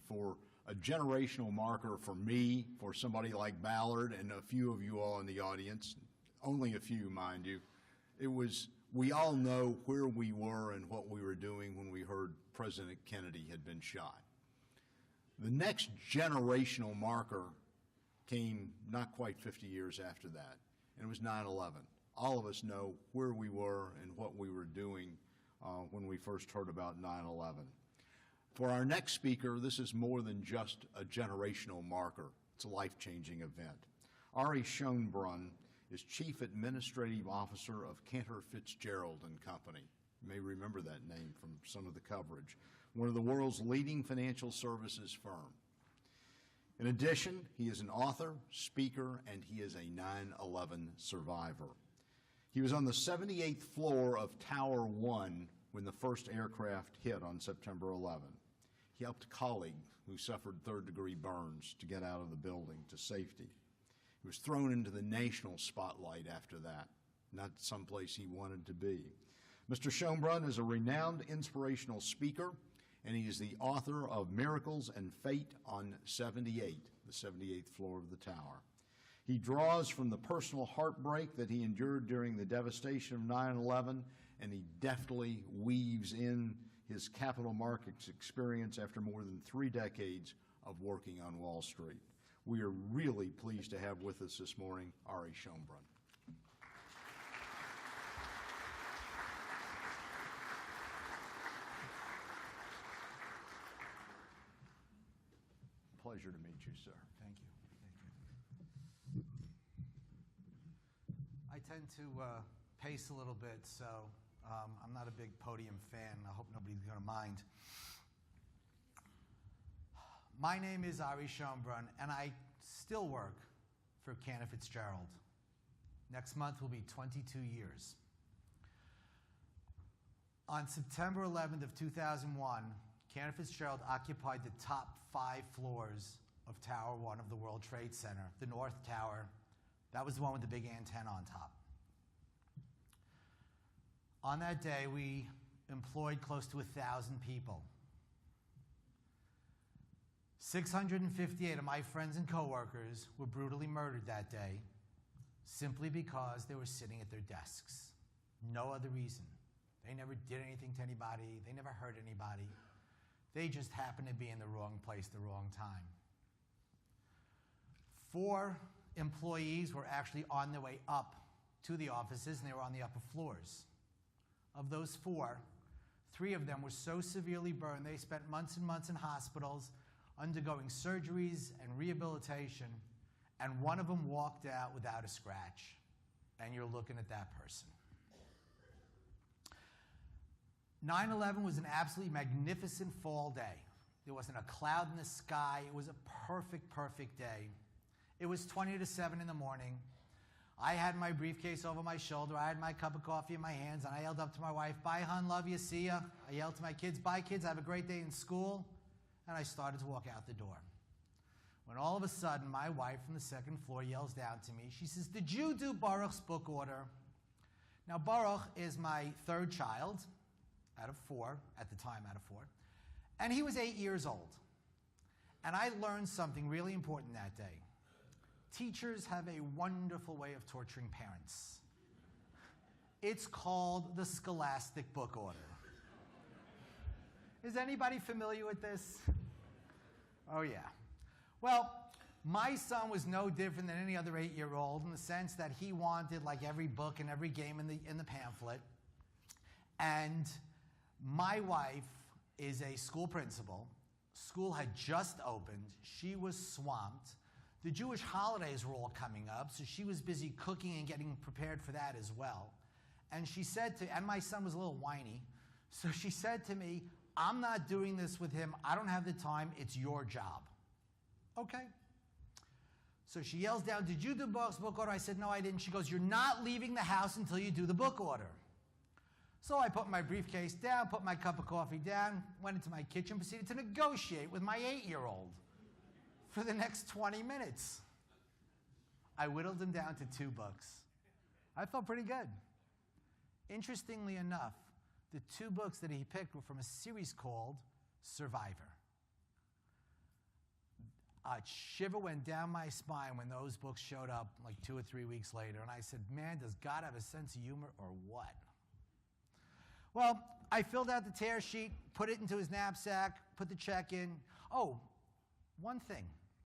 and for a generational marker for me, for somebody like Ballard, and a few of you all in the audience, only a few, mind you. It was, we all know where we were and what we were doing when we heard President Kennedy had been shot. The next generational marker came not quite 50 years after that, and it was 9/11. All of us know where we were and what we were doing when we first heard about 9/11. For our next speaker, this is more than just a generational marker. It's a life-changing event. Ari Schonbrun is Chief Administrative Officer of Cantor Fitzgerald and Company. You may remember that name from some of the coverage. One of the world's leading financial services firm. In addition, he is an author, speaker, and he is a 9/11 survivor. He was on the 78th floor of Tower 1 when the first aircraft hit on September 11. He helped a colleague who suffered third-degree burns to get out of the building to safety. He was thrown into the national spotlight after that, not someplace he wanted to be. Mr. Schonbrun is a renowned inspirational speaker, and he is the author of Miracles and Fate on 78, the 78th floor of the tower. He draws from the personal heartbreak that he endured during the devastation of 9/11, and he deftly weaves in his capital markets experience after more than 3 decades of working on Wall Street. We are really pleased to have with us this morning Ari Schonbrun. Pleasure to meet you, sir. Thank you. Thank you. I tend to pace a little bit, so I'm not a big podium fan. I hope nobody's going to mind. My name is Ari Schonbrun, and I still work for Cantor Fitzgerald. Next month will be 22 years. On September 11th of 2001, Cantor Fitzgerald occupied the top 5 floors of Tower 1 of the World Trade Center, the North Tower. That was the one with the big antenna on top. On that day, we employed close to 1,000 people. 658 of my friends and coworkers were brutally murdered that day simply because they were sitting at their desks. No other reason. They never did anything to anybody. They never hurt anybody. They just happened to be in the wrong place at the wrong time. 4 employees were actually on their way up to the offices, and they were on the upper floors. Of those 4, 3 of them were so severely burned they spent months and months in hospitals undergoing surgeries and rehabilitation, and one of them walked out without a scratch. And you're looking at that person. 9/11 was an absolutely magnificent fall day. There wasn't a cloud in the sky. It was a perfect, perfect day. It was 20 to 7 in the morning. I had my briefcase over my shoulder. I had my cup of coffee in my hands, and I yelled up to my wife, "Bye, hon, love you, see ya." I yelled to my kids, "Bye, kids, have a great day in school." And I started to walk out the door. When all of a sudden, my wife from the 2nd floor yells down to me. She says, "Did you do Baruch's book order?" Now, Baruch is my 3rd child out of 4, at the time out of 4, and he was 8 years old. And I learned something really important that day. Teachers have a wonderful way of torturing parents. It's called the Scholastic Book Order. Is anybody familiar with this? Oh, yeah. Well, my son was no different than any other 8-year-old in the sense that he wanted like every book and every game in the pamphlet. And my wife is a school principal. School had just opened. She was swamped. The Jewish holidays were all coming up, so she was busy cooking and getting prepared for that as well. And she said and my son was a little whiny, so she said to me, "I'm not doing this with him. I don't have the time. It's your job." Okay. So she yells down, "Did you do Baruch's book order?" I said, "No, I didn't." She goes, "You're not leaving the house until you do the book order." So I put my briefcase down, put my cup of coffee down, went into my kitchen, proceeded to negotiate with my 8-year-old for the next 20 minutes. I whittled him down to 2 books. I felt pretty good. Interestingly enough, the 2 books that he picked were from a series called Survivor. A shiver went down my spine when those books showed up like 2 or 3 weeks later. And I said, man, does God have a sense of humor or what? Well, I filled out the tear sheet, put it into his knapsack, put the check in. Oh, one thing.